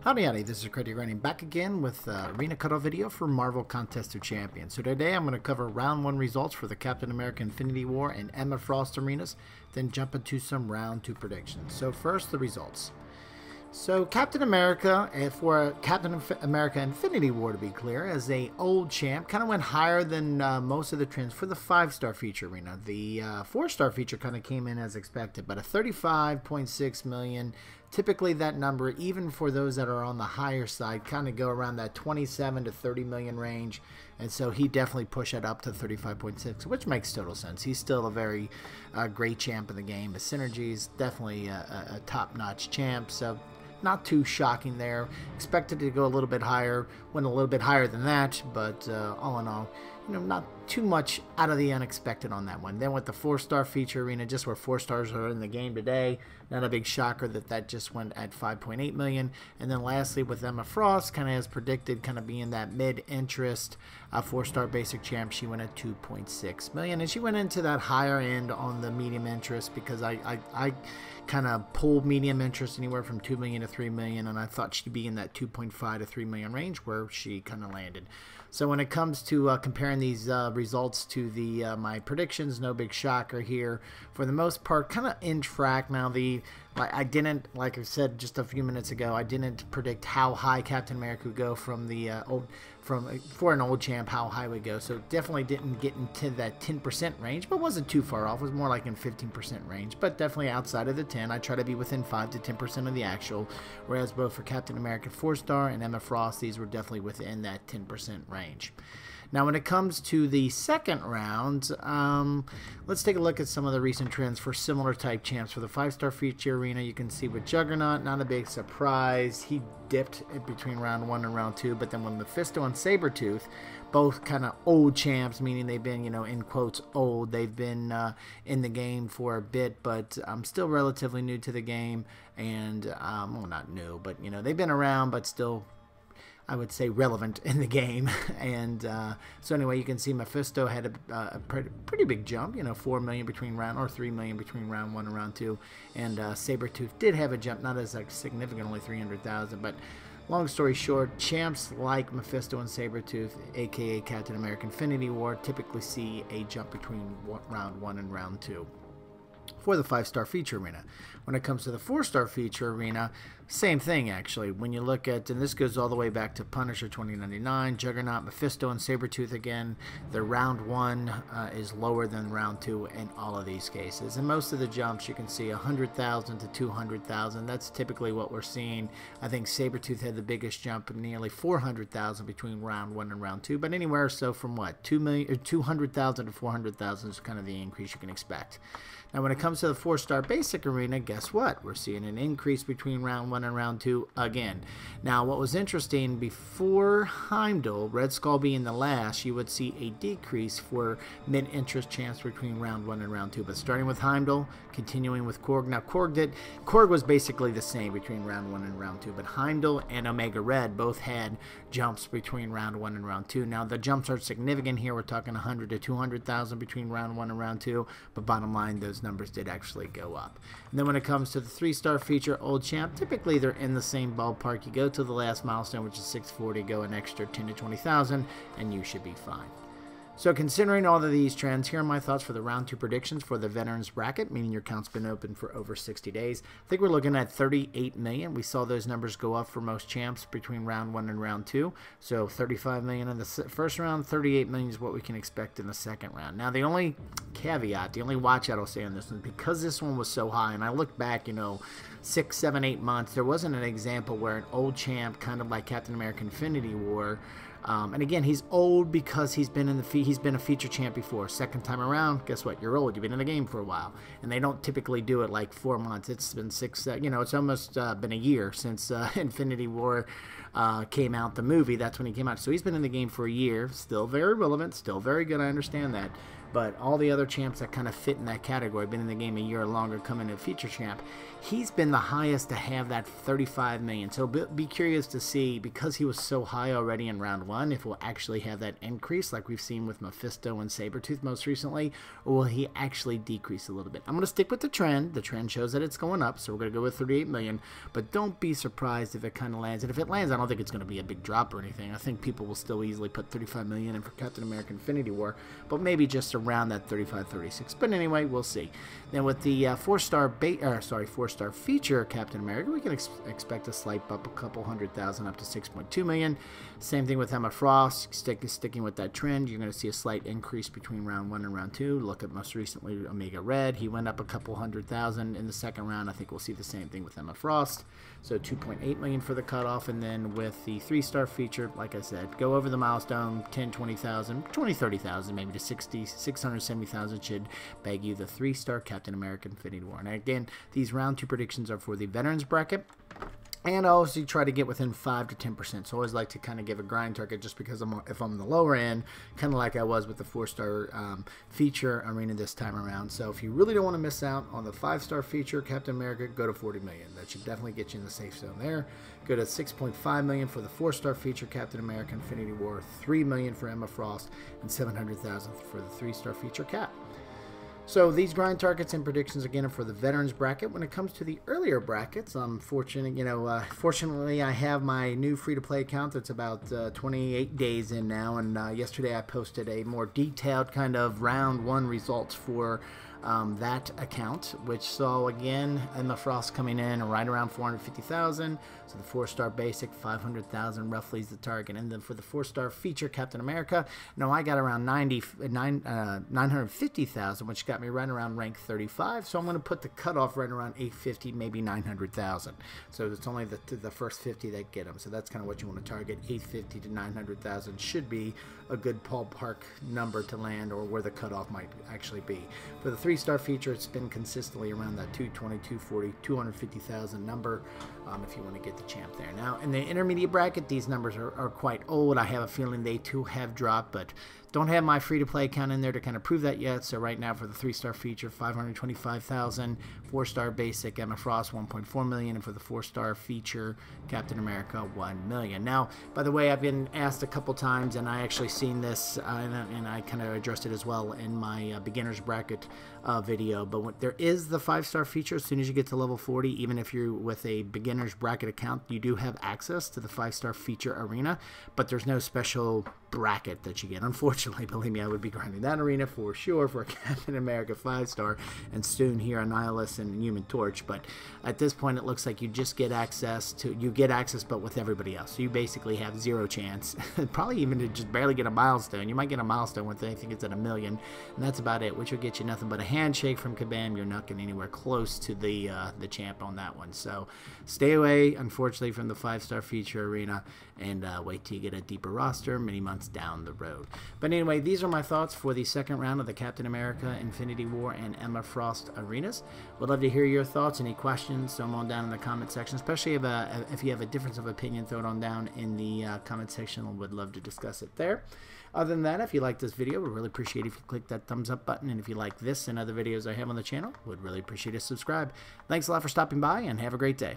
Howdy howdy, this is Credit Running back again with Arena Cutoff video for Marvel Contest of Champions. So today I'm going to cover round 1 results for the Captain America Infinity War and Emma Frost arenas, then jump into some round 2 predictions. So first, the results. So Captain America, for Captain America Infinity War to be clear, as a old champ, kind of went higher than most of the trends for the 5-star feature arena. The 4-star feature kind of came in as expected, but a 35.6 million. Typically that number, even for those that are on the higher side, kind of go around that 27 to 30 million range. And so he definitely pushed it up to 35.6, which makes total sense. He's still a very great champ in the game. His synergy is definitely a top-notch champ, so not too shocking there. Expected to go a little bit higher, went a little bit higher than that, but all in all, not too much out of the unexpected on that one. Then with the 4-star feature arena, just where 4 stars are in the game today, not a big shocker that just went at 5.8 million. And then lastly with Emma Frost, kind of as predicted, kind of being that mid-interest 4-star basic champ, she went at 2.6 million. And she went into that higher end on the medium interest because I kind of pulled medium interest anywhere from 2 million to 3 million, and I thought she'd be in that 2.5 to 3 million range where she kind of landed. So when it comes to comparing these results to the my predictions, no big shocker here. For the most part, kind of in track. Now I didn't, like I said just a few minutes ago, I didn't predict how high Captain America would go from the for an old champ, how high would go. So definitely didn't get into that 10% range, but wasn't too far off. It was more like in 15% range, but definitely outside of the 10. I try to be within 5 to 10% of the actual, whereas both for Captain America 4-star and Emma Frost, these were definitely within that 10% range. Now, when it comes to the second round, let's take a look at some of the recent trends for similar type champs. For the 5-star feature arena, you can see with Juggernaut, not a big surprise. He dipped between round 1 and round 2, but then when Mephisto and Sabretooth, both kind of old champs, meaning they've been, in quotes, old. They've been in the game for a bit, but still relatively new to the game. And, well, not new, but, they've been around, but still, I would say, relevant in the game. And so anyway, you can see Mephisto had a pretty big jump, 4 million between round, or 3 million between round 1 and round 2. And Sabretooth did have a jump, not as significant, only 300,000, but long story short, champs like Mephisto and Sabretooth, aka Captain America Infinity War, typically see a jump between round 1 and round 2. For the 5-star feature arena. When it comes to the 4-star feature arena, same thing actually. When you look at, and this goes all the way back to Punisher 2099, Juggernaut, Mephisto, and Sabretooth again, the round 1 is lower than round 2 in all of these cases. And most of the jumps you can see 100,000 to 200,000. That's typically what we're seeing. I think Sabretooth had the biggest jump of nearly 400,000 between round 1 and round 2, but anywhere so from what, 200,000 to 400,000 is kind of the increase you can expect. Now, when it comes to the 4-star basic arena, guess what? We're seeing an increase between round 1 and round 2 again. Now, what was interesting, before Heimdall, Red Skull being the last, you would see a decrease for mid-interest champs between round 1 and round 2. But starting with Heimdall, continuing with Korg. Now, Korg was basically the same between round 1 and round 2, but Heimdall and Omega Red both had jumps between round 1 and round 2. Now, the jumps are significant here. We're talking 100 to 200,000 between round 1 and round 2, but bottom line, those numbers did actually go up. And then when it comes to the 3-star feature old champ, typically they're in the same ballpark. You go to the last milestone, which is 640, go an extra 10 to 20,000, and you should be fine. So considering all of these trends, here are my thoughts for the round 2 predictions for the veterans bracket, meaning your account's been open for over 60 days. I think we're looking at 38 million. We saw those numbers go up for most champs between round 1 and round 2. So 35 million in the first round, 38 million is what we can expect in the second round. Now, the only caveat, the only watch out I'll say on this one, because this one was so high, and I look back, 6, 7, 8 months, there wasn't an example where an old champ, kind of like Captain America Infinity War, and again, he's old because he's been a feature champ before. Second time around, guess what? You're old. You've been in the game for a while, and they don't typically do it like 4 months. It's been 6. It's almost been a year since Infinity War came out. The movie, that's when he came out. So he's been in the game for a year. Still very relevant. Still very good. I understand that. but all the other champs that kind of fit in that category, been in the game a year or longer, coming to feature champ, he's been the highest to have that 35 million. So be curious to see, because he was so high already in round 1, if we'll actually have that increase like we've seen with Mephisto and Sabretooth most recently, or will he actually decrease a little bit? I'm going to stick with the trend. The trend shows that it's going up, so we're going to go with 38 million, but don't be surprised if it kind of lands. And if it lands, I don't think it's going to be a big drop or anything. I think people will still easily put 35 million in for Captain America Infinity War, but maybe just around that 35, 36. But anyway, we'll see. Then with the 4-star feature Captain America, we can expect a slight bump, a couple 100,000 up to 6.2 million. Same thing with Emma Frost, sticking with that trend. You're going to see a slight increase between round 1 and round 2. Look at most recently Omega Red. He went up a couple 100,000 in the second round. I think we'll see the same thing with Emma Frost. So 2.8 million for the cutoff. And then with the 3-star feature, like I said, go over the milestone, 10, 20,000, 20, 30,000, maybe to 60, 670,000 should bag you the 3-star Captain America Infinity War. And again, these round 2 predictions are for the veterans bracket. And I also try to get within 5 to 10%. So I always like to kind of give a grind target, just because if I'm the lower end, kind of like I was with the 4-star feature arena this time around. So if you really don't want to miss out on the 5-star feature Captain America, go to 40 million. That should definitely get you in the safe zone there. Go to 6.5 million for the 4-star feature Captain America Infinity War, 3 million for Emma Frost, and 700,000 for the 3-star feature Cap. So these grind targets and predictions again are for the veterans bracket. When it comes to the earlier brackets, I'm fortunate, fortunately I have my new free-to-play account that's about 28 days in now, and yesterday I posted a more detailed kind of round 1 results for that account, which saw again Emma Frost coming in right around 450,000. So the 4-star basic, 500,000 roughly is the target. And then for the 4-star feature Captain America, no, I got around 950,000, which got me right around rank 35. So I'm going to put the cutoff right around 850, maybe 900,000. So it's only the first 50 that get them. So that's kind of what you want to target. 850 to 900,000 should be a good ballpark number to land, or where the cutoff might actually be. For the 3-star feature, it's been consistently around that 220, 240, 250,000 number, if you want to get the champ there. Now, in the intermediate bracket, these numbers are quite old. I have a feeling they too have dropped, but don't have my free-to-play account in there to kind of prove that yet. So right now for the 3-star feature, 525,000, 4-star basic Emma Frost, 1.4 million, and for the 4-star feature Captain America, 1 million. Now, by the way, I've been asked a couple times, and I actually seen this, and I kind of addressed it as well in my beginner's bracket video. But there is the 5-star feature. As soon as you get to level 40, even if you're with a beginner's bracket account, you do have access to the 5-star feature arena, but there's no special bracket that you get. Unfortunately, believe me, I would be grinding that arena for sure for Captain America 5-star, and soon here on Nihilus and Human Torch. But at this point, it looks like you just get access but with everybody else. So you basically have 0 chance, probably even to just barely get a milestone. You might get a milestone with anything that's at 1 million, and that's about it, which will get you nothing but a handshake from Kabam. You're not getting anywhere close to the champ on that one. So stay away, unfortunately, from the 5-star feature arena, and wait till you get a deeper roster many months down the road. But anyway, these are my thoughts for the second round of the Captain America Infinity War and Emma Frost arenas. Would love to hear your thoughts. Any questions, throw them on down in the comment section, especially if you have a difference of opinion, throw it on down in the comment section. Would love to discuss it there. Other than that, if you like this video, we'd really appreciate it if you click that thumbs up button, and if you like this and other videos I have on the channel, would really appreciate a subscribe. Thanks a lot for stopping by, and have a great day.